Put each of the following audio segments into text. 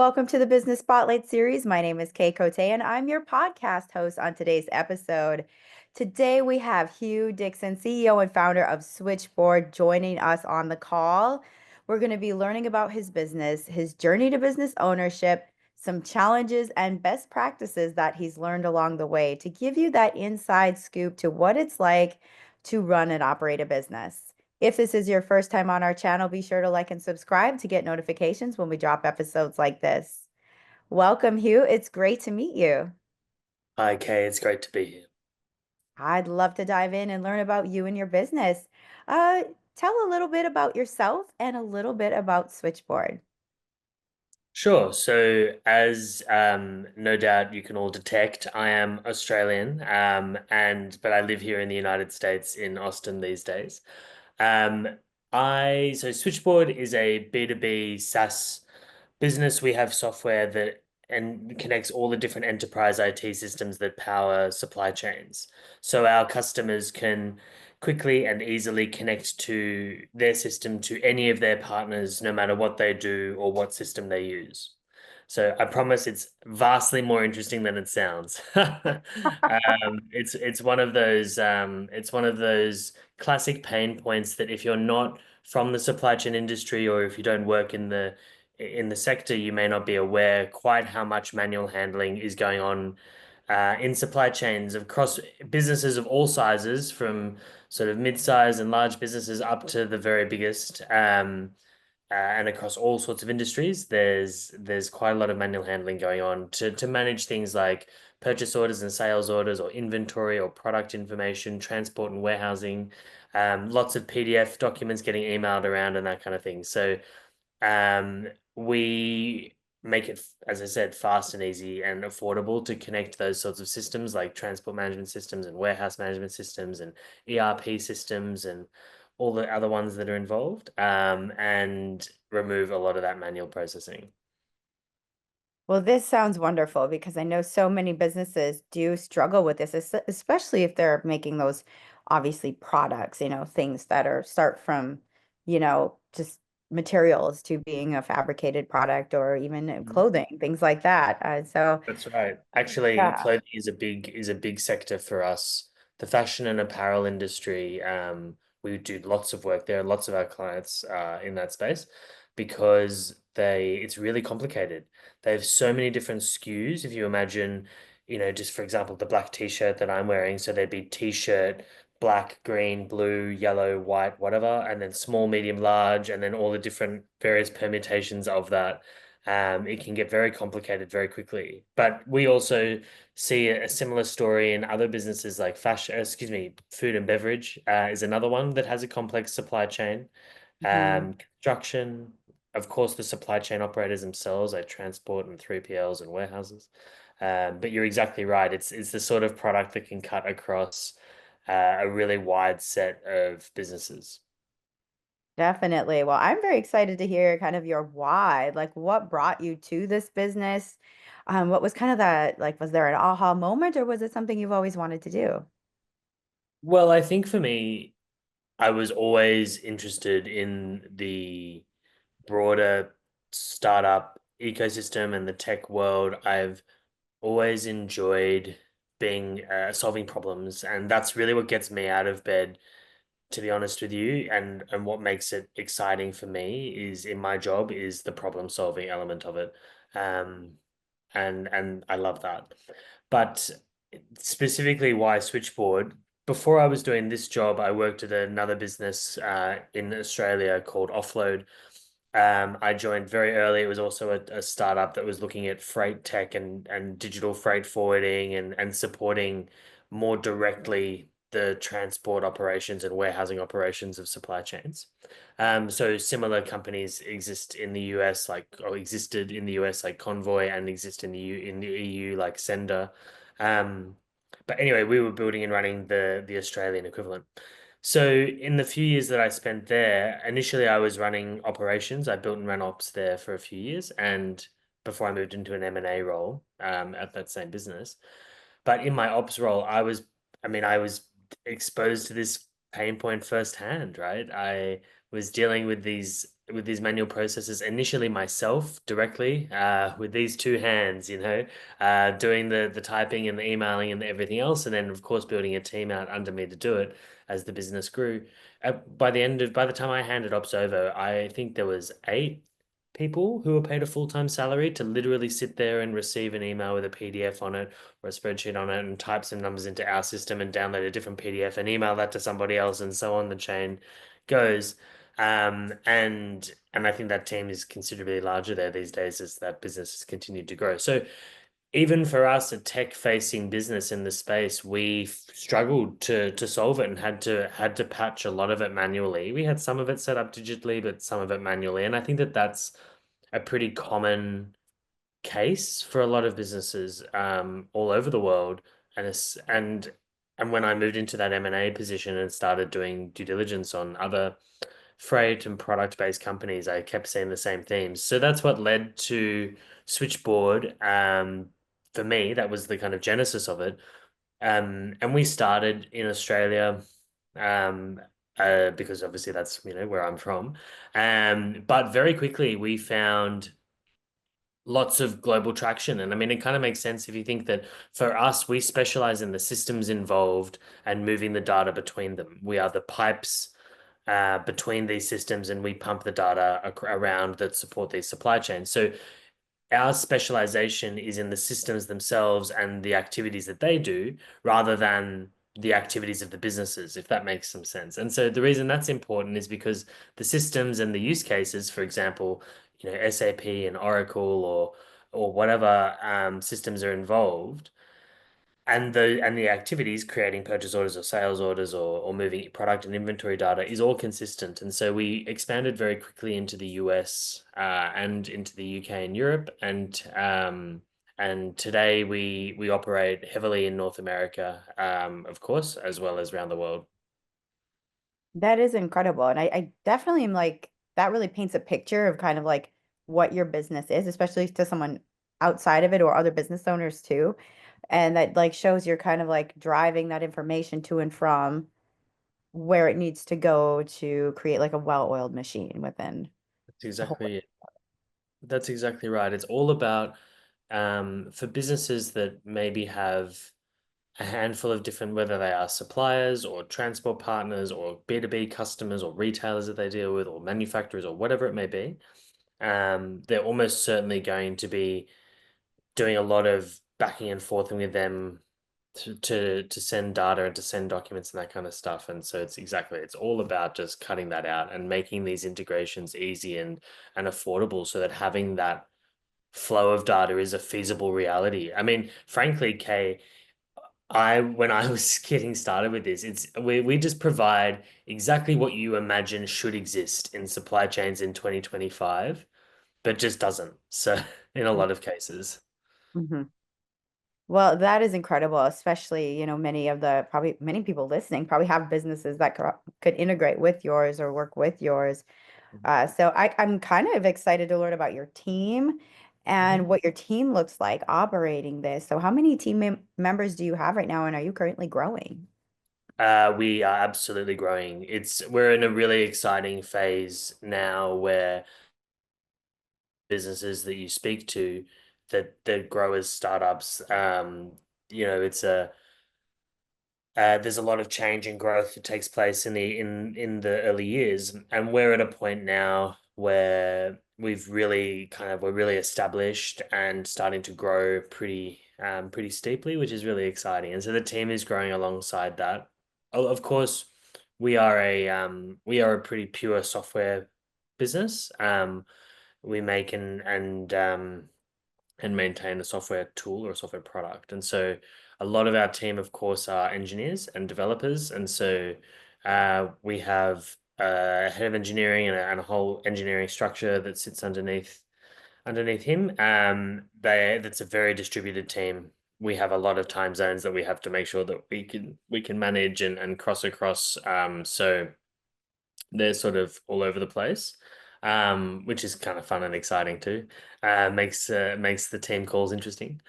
Welcome to the Business Spotlight series. My name is Kay Cote, and I'm your podcast host on today's episode. Today, we have Hugh Dixon, CEO and founder of Switchboard, joining us on the call. We're going to be learning about his business, his journey to business ownership, some challenges and best practices that he's learned along the way to give you that inside scoop to what it's like to run and operate a business. If this is your first time on our channel, be sure to like and subscribe to get notifications when we drop episodes like this. Welcome, Hugh. It's great to meet you. Hi, Kay. It's great to be here. I'd love to dive in and learn about you and your business. Uh, Tell a little bit about yourself and a little bit about Switchboard. Sure. So, as no doubt you can all detect, I am Australian, but I live here in the United States in Austin these days. Um, so Switchboard is a B2B SaaS business. We have software that and connects all the different enterprise IT systems that power supply chains. So our customers can quickly and easily connect to their system to any of their partners, no matter what they do or what system they use. So I promise it's vastly more interesting than it sounds. It's one of those classic pain points that if you're not from the supply chain industry or if you don't work in the sector, you may not be aware quite how much manual handling is going on in supply chains across businesses of all sizes, from sort of mid-size and large businesses up to the very biggest. And across all sorts of industries, there's quite a lot of manual handling going on to manage things like purchase orders and sales orders, or inventory or product information, transport and warehousing, lots of PDF documents getting emailed around and that kind of thing. So we make it, as I said, fast and easy and affordable to connect those sorts of systems like transport management systems and warehouse management systems and ERP systems and all the other ones that are involved, and remove a lot of that manual processing. Well, this sounds wonderful because I know so many businesses do struggle with this, especially if they're making those obviously products, things that are start from, just materials to being a fabricated product or even clothing, things like that. That's right. Actually, Yeah. clothing is a big sector for us. The fashion and apparel industry, we do lots of work there. Lots of our clients are in that space because it's really complicated. They have so many different SKUs. If you imagine, just for example, the black t-shirt that I'm wearing, so there'd be t-shirt, black, green, blue, yellow, white, whatever, and then small, medium, large, and then all the different various permutations of that. It can get very complicated very quickly. But we also see a similar story in other businesses like food and beverage is another one that has a complex supply chain. Mhm. Construction, of course, the supply chain operators themselves, like transport and 3PLs and warehouses. But you're exactly right. It's the sort of product that can cut across a really wide set of businesses. Definitely. Well, I'm very excited to hear kind of your why, like what brought you to this business? What was kind of that, like, was there an aha moment or was it something you've always wanted to do? Well, I think for me, I was always interested in the broader startup ecosystem and the tech world. I've always enjoyed being solving problems, and that's really what gets me out of bed, to be honest with you. And what makes it exciting for me is in my job is the problem solving element of it. Um, and I love that. But specifically, why Switchboard? Before I was doing this job, I worked at another business in Australia called Offload. I joined very early. It was also a startup that was looking at freight tech and digital freight forwarding and supporting more directly the transport operations and warehousing operations of supply chains. So similar companies exist in the US, or existed in the US, like Convoy, and exist in the EU, like Sender. Um, but anyway, we were building and running the Australian equivalent. So in the few years that I spent there, initially I was running operations. I built and ran ops there for a few years, and before I moved into an M&A role at that same business. But in my ops role, I was exposed to this pain point firsthand, right? I was dealing with these manual processes initially myself directly, with these two hands, doing the typing and the emailing and everything else, and then of course building a team out under me to do it as the business grew. By the time I handed ops over, I think there was 8 people who were paid a full-time salary to literally sit there and receive an email with a PDF on it or a spreadsheet on it and type some numbers into our system and download a different PDF and email that to somebody else and so on the chain goes. And I think that team is considerably larger there these days as that business has continued to grow. So even for us, a tech-facing business in the space, we struggled to solve it and had to patch a lot of it manually. We had some of it set up digitally, but some of it manually. And I think that that's a pretty common case for a lot of businesses all over the world. And when I moved into that M&A position and started doing due diligence on other freight and product-based companies, I kept seeing the same themes. So that's what led to Switchboard. For me, that was the kind of genesis of it. And we started in Australia, um, because obviously that's, where I'm from. But very quickly we found lots of global traction. And I mean, it kind of makes sense if you think that for us, we specialize in the systems involved and moving the data between them. We are the pipes between these systems, and we pump the data around that support these supply chains. So our specialization is in the systems themselves and the activities that they do rather than the activities of the businesses, if that makes some sense. And so the reason that's important is because the systems and the use cases, for example, SAP and Oracle or whatever systems are involved, and the activities creating purchase orders or sales orders or moving product and inventory data is all consistent. And so we expanded very quickly into the US and into the UK and Europe. And today we operate heavily in North America, of course, as well as around the world. That is incredible. And I definitely am like, that really paints a picture of kind of like what your business is, especially to someone outside of it or other business owners too. And that like shows you're kind of like driving that information to and from where it needs to go to create like a well-oiled machine within That's the whole. exactly it. That's exactly right. It's all about for businesses that maybe have a handful of different, whether they are suppliers or transport partners or B2B customers or retailers that they deal with or manufacturers or whatever it may be. They're almost certainly going to be doing a lot of backing and forthing with them to send data and to send documents and that kind of stuff. And so it's all about just cutting that out and making these integrations easy and affordable so that having that flow of data is a feasible reality. I mean, frankly, Kay, I when I was getting started with this, we just provide exactly what you imagine should exist in supply chains in 2025, but just doesn't. So in a lot of cases. Mhm. Well, that is incredible, especially, many of the probably many people listening probably have businesses that could integrate with yours or work with yours. So I'm kind of excited to learn about your team and Mhm. what your team looks like operating this. So how many team members do you have right now, and are you currently growing? We are absolutely growing. We're in a really exciting phase now where businesses that you speak to that grow as startups, it's a there's a lot of change and growth that takes place in the early years, and we're at a point now where we're really established and starting to grow pretty steeply, which is really exciting. And so the team is growing alongside that. Of course, we are a pretty pure software business. We make and maintain a software tool or a software product. And so a lot of our team, of course, are engineers and developers. And so we have a head of engineering and a whole engineering structure that sits underneath him. That's a very distributed team. We have a lot of time zones that we have to make sure that we can manage and cross across. So they're sort of all over the place, which is kind of fun and exciting too. Makes the team calls interesting.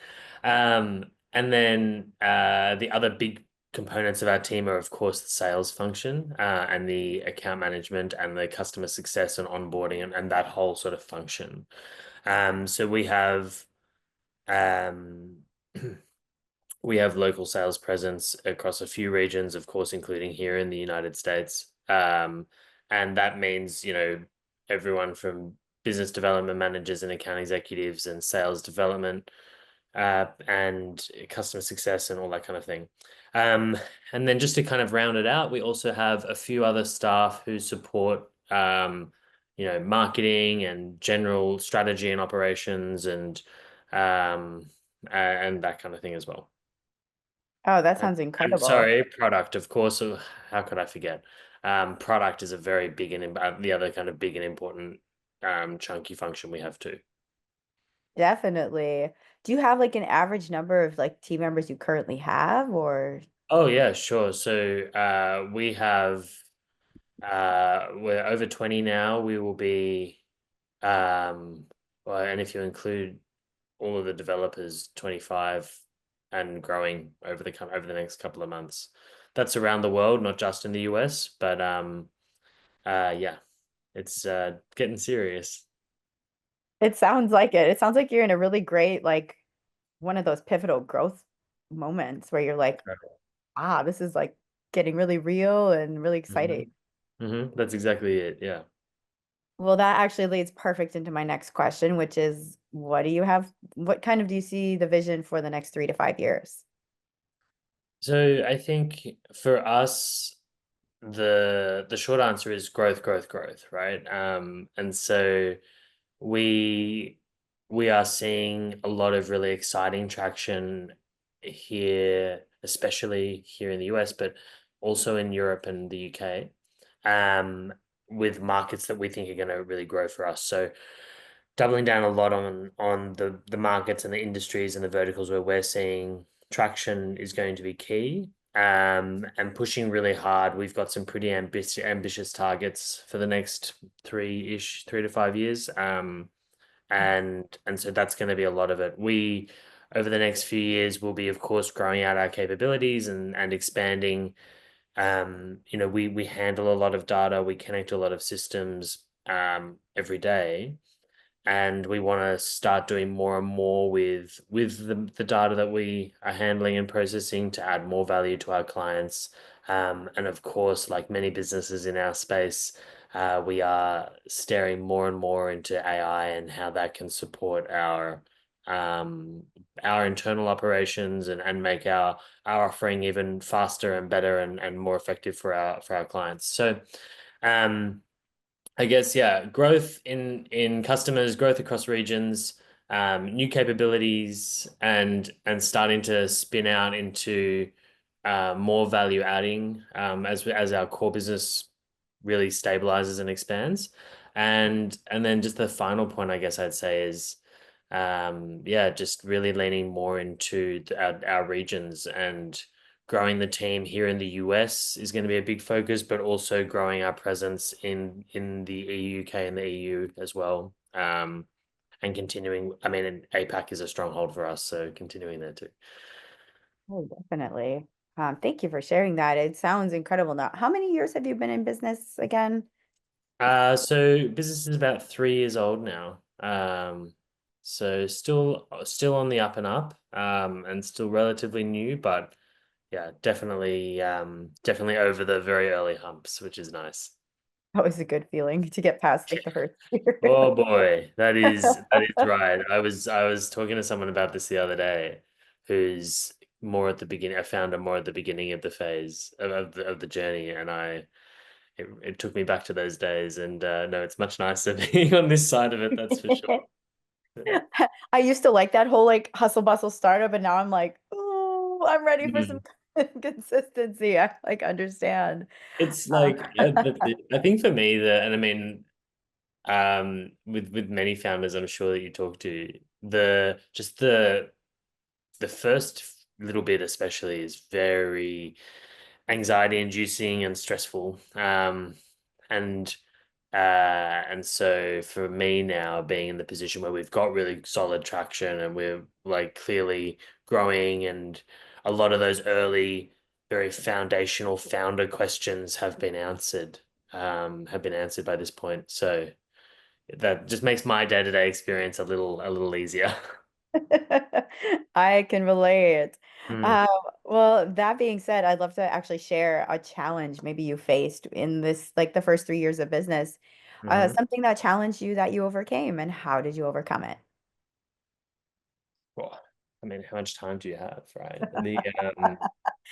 And then the other big components of our team are, of course, the sales function, and the account management and the customer success and onboarding and that whole sort of function. So um, we have local sales presence across a few regions, of course, including here in the United States. And that means, everyone from business development managers and account executives and sales development, and customer success and all that kind of thing. Um, and then just to kind of round it out, we also have a few other staff who support, marketing and general strategy and operations and that kind of thing as well. Oh, that And, sounds and incredible. sorry, product, of course. How could I forget? Product is a very big and the other kind of big and important chunky function we have too. Definitely. Do you have like an average number of like team members you currently have, or Oh yeah, sure. So we're over 20 now. We will be well, and if you include all of the developers, 25 and growing over the next couple of months. That's around the world, not just in the US, but yeah, it's getting serious. it sounds like it. It sounds like you're in a really great, like one of those pivotal growth moments where you're like, ah, this is like getting really real and really Mm-hmm. exciting. That's exactly it. Yeah. Well, that actually leads perfect into my next question, which is what kind of do you see the vision for the next 3 to 5 years? So I think for us, the short answer is growth, growth, growth, right? And so we we are seeing a lot of really exciting traction here, especially here in the US, but also in Europe and the UK, um, with markets that we think are going to really grow for us. So doubling down a lot on the markets and the industries and the verticals where we're seeing traction is going to be key. And pushing really hard. We've got some pretty ambitious targets for the next 3 to 5 years. And so that's going to be a lot of it. We over the next few years will be, of course, growing out our capabilities and expanding. We handle a lot of data, we connect a lot of systems every day, and we want to start doing more and more with the data that we are handling and processing to add more value to our clients. And of course, like many businesses in our space, we are staring more and more into AI and how that can support um, our internal operations and make our offering even faster and better and more effective for our clients. So um, I guess, yeah, growth in customers, growth across regions, new capabilities, and starting to spin out into more value adding, as our core business really stabilizes and expands. And then just the final point, I guess I'd say is, yeah, just really leaning more into our regions and growing the team here in the US is going to be a big focus, but also growing our presence in the UK and the EU as well. And continuing, I mean, and APAC is a stronghold for us, so continuing there too. Oh, definitely. Thank you for sharing that. It sounds incredible. Now, how many years have you been in business again? So business is about 3 years old now. So still on the up and up, and still relatively new, but yeah, definitely over the very early humps, which is nice. That was a good feeling to get past like the first year. Oh boy, that is right. I was talking to someone about this the other day, who's more at the beginning, a founder more at the beginning of the phase of the journey, and it took me back to those days, and no, it's much nicer being on this side of it, that's for sure. I used to like that whole like hustle bustle startup, and now I'm like, oh, I'm ready for some Mm. consistency. I like understand. It's Uh, like, yeah, I think for me and I mean, with many founders, I'm sure that you talk to, the first little bit especially is very anxiety inducing and stressful. And and so for me now, being in the position where we've got really solid traction and we're like clearly growing, and a lot of those early very foundational founder questions have been answered by this point. So that just makes my day-to-day experience a little easier. I can relate. Mm, Um, well, that being said, I'd love to actually share a challenge maybe you faced in this, like the first 3 years of business, hmm. something that challenged you that you overcame, and how did you overcome it? Well, I mean, how much time do you have, right? We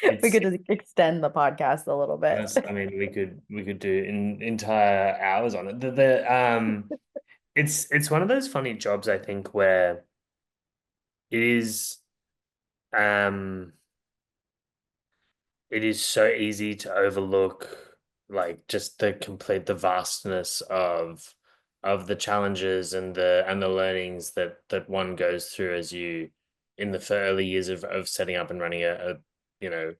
It's could just extend the podcast a little bit. I mean, we could do entire hours on it. It's one of those funny jobs, I think, where it is um it is so easy to overlook like just the vastness of the challenges and the learnings that one goes through as you in the early years of setting up and running a you know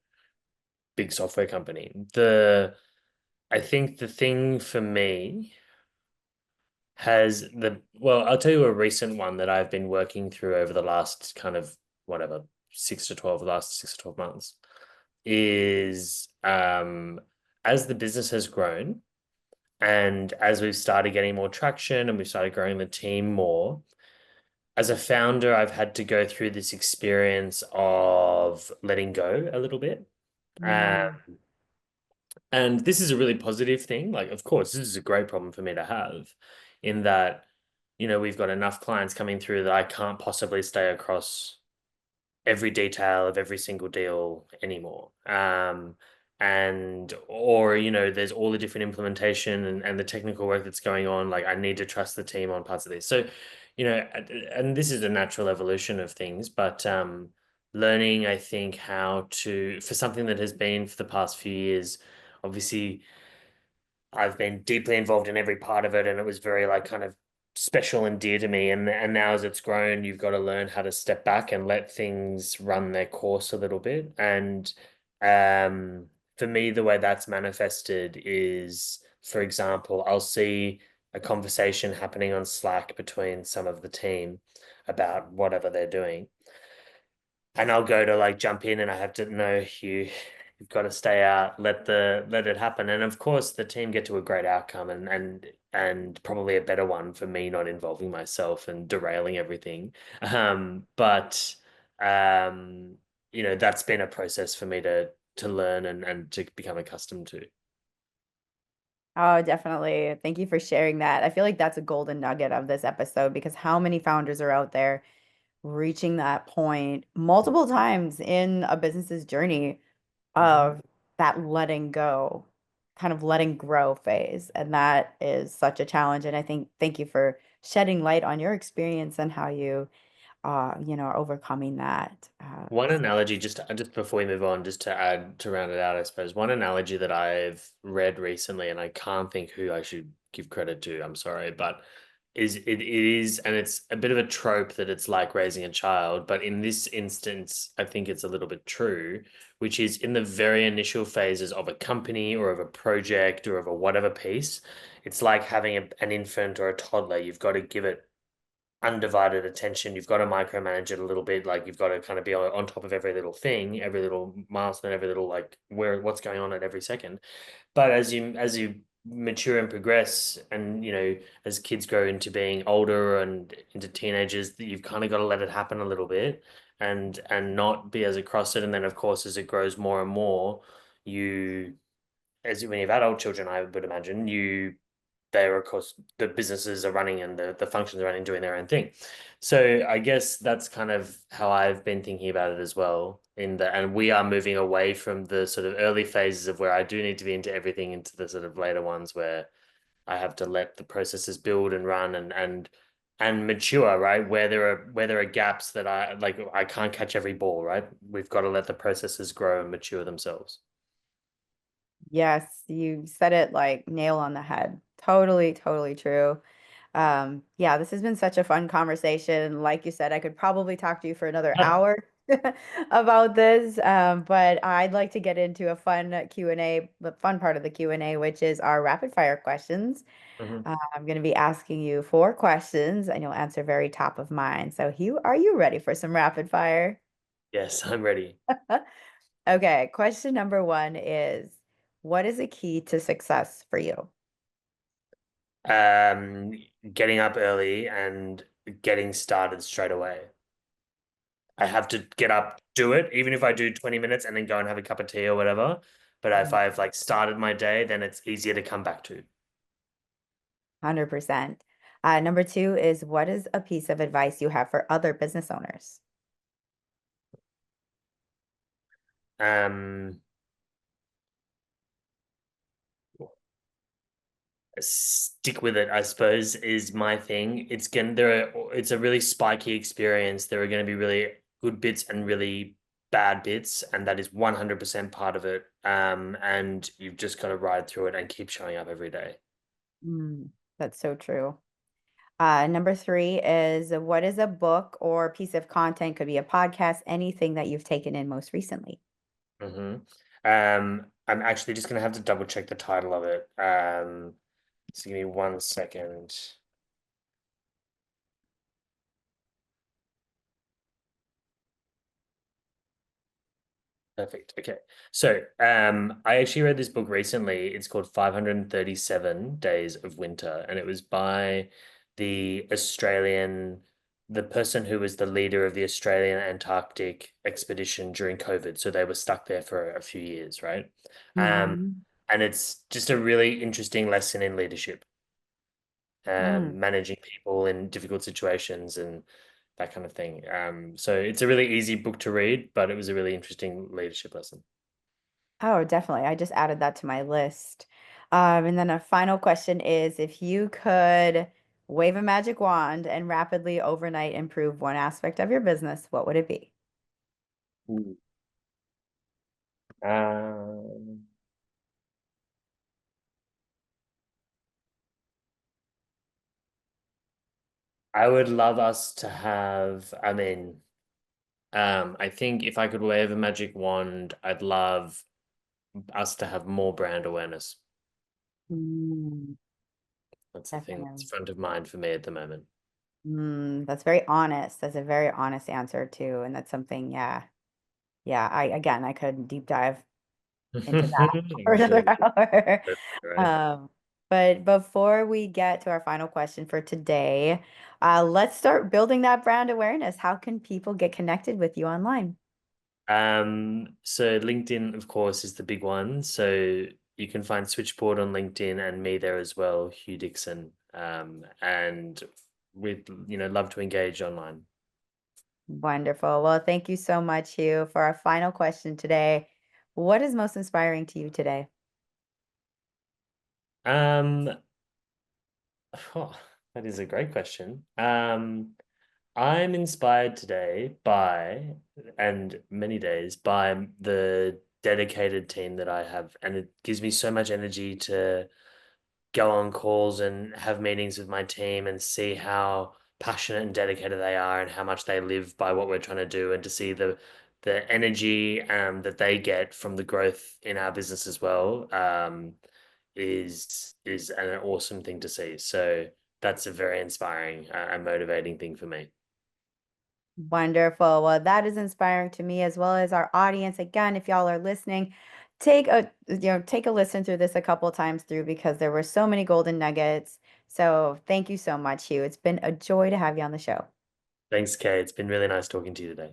big software company. I think the thing for me has I'll tell you a recent one that I've been working through over the last kind of whatever 6 to 12 months is as the business has grown and as we've started getting more traction and we've started growing the team more, as a founder, I've had to go through this experience of letting go a little bit. Mm. And this is a really positive thing. Like, of course, this is a great problem for me to have in that, we've got enough clients coming through that I can't possibly stay across every detail of every single deal anymore. And or there's all the different implementation and the technical work that's going on. Like I need to trust the team on parts of this. So, and this is a natural evolution of things, but learning, I think, how to for something that has been for the past few years, obviously I've been deeply involved in every part of it, and it was very like kind of special and dear to me. And now as it's grown, you've got to learn how to step back and let things run their course a little bit. And um, for me, the way that's manifested is, for example, I'll see a conversation happening on Slack between some of the team about whatever they're doing, and I'll go to like jump in and I have to know you've got to stay out, let it happen. And of course the team get to a great outcome and probably a better one for me not involving myself and derailing everything. But um, that's been a process for me to learn and to become accustomed to. Oh, definitely. Thank you for sharing that. I feel like that's a golden nugget of this episode because how many founders are out there reaching that point multiple times in a business's journey Mhm. of that letting go, kind of letting grow phase. And that is such a challenge. And I think thank you for shedding light on your experience and how you are overcoming that. One analogy, just before we move on, just to add to round it out, I suppose, one analogy that I've read recently, and I can't think who I should give credit to, I'm sorry, but it is, and it's a bit of a trope that it's like raising a child, but in this instance, I think it's a little bit true, which is in the very initial phases of a company or of a project or of a whatever piece, it's like having an infant or a toddler. You've got to give it undivided attention. You've got to micromanage it a little bit. Like you've got to kind of be on top of every little thing, every little milestone, every little like what's going on at every second. But as you mature and progress, and as kids grow into being older and into teenagers, that you've kind of got to let it happen a little bit and not be as across it. And then of course, as it grows more and more, you as when you've adult children, I would imagine they're of course the businesses are running and the functions are running doing their own thing. So I guess that's kind of how I've been thinking about it as well. And we are moving away from the sort of early phases of where I do need to be into everything into the sort of later ones where I have to let the processes build and run and mature, right? Where there are gaps that I can't catch every ball, right? We've got to let the processes grow and mature themselves. Yes, you said it like nail on the head. Totally, totally true. Yeah, this has been such a fun conversation. Like you said, I could probably talk to you for another hour about this, but I'd like to get into a fun Q&A, the fun part of the Q&A, which is our rapid fire questions. Mhm. I'm going to be asking you 4 questions and you'll answer very top of mind. So, Hugh, are you ready for some rapid fire? Yes, I'm ready. Okay, question number one is, what is a key to success for you? Um, Getting up early and getting started straight away. I have to get up, do it, even if I do 20 minutes and then go and have a cup of tea or whatever. But if Mhm. I've like started my day, then it's easier to come back to. 100%. Number two is, what is a piece of advice you have for other business owners? Um, Stick with it, I suppose, is my thing. It's a really spiky experience. There are going to be really good bits and really bad bits, and that is 100% part of it. And you've just got to ride through it and keep showing up every day. Mm, that's so true. Number three is, what is a book or piece of content, could be a podcast, anything that you've taken in most recently? hmm I'm actually just gonna have to double check the title of it. So give me 1 second. Perfect. Okay. So, I actually read this book recently. It's called 537 Days of Winter, and it was by the person who was the leader of the Australian Antarctic expedition during COVID. So they were stuck there for a few years, right? Um, Mhm. and it's just a really interesting lesson in leadership, Mm. managing people in difficult situations and that kind of thing. So it's a really easy book to read, but it was a really interesting leadership lesson. Oh, definitely. I just added that to my list. And then a final question is, if you could wave a magic wand and rapidly overnight improve one aspect of your business, what would it be? Ooh. Um, I would love us to have, I think if I could wave a magic wand, I'd love us to have more brand awareness. Mm, That's the thing that's definitely. front of mind for me at the moment. That's very honest. That's a very honest answer too. And that's something, yeah. Yeah, I could deep dive into that for I'm sure another you hour. did, right? Um, but before we get to our final question for today, let's start building that brand awareness. How can people get connected with you online? So LinkedIn, of course, is the big one. So you can find Switchboard on LinkedIn and me there as well, Hugh Dixon. And we'd, love to engage online. Wonderful. Well, thank you so much, Hugh. For our final question today, what is most inspiring to you today? Um, oh, that is a great question. I'm inspired today by, and many days, by the dedicated team that I have, and it gives me so much energy to go on calls and have meetings with my team and see how passionate and dedicated they are and how much they live by what we're trying to do and to see the energy that they get from the growth in our business as well is an awesome thing to see. So that's a very inspiring and motivating thing for me. Wonderful. Well, that is inspiring to me as well as our audience. Again, if y'all are listening, take a listen through this a couple times through because there were so many golden nuggets. So thank you so much, Hugh. It's been a joy to have you on the show. Thanks, Kay. It's been really nice talking to you today.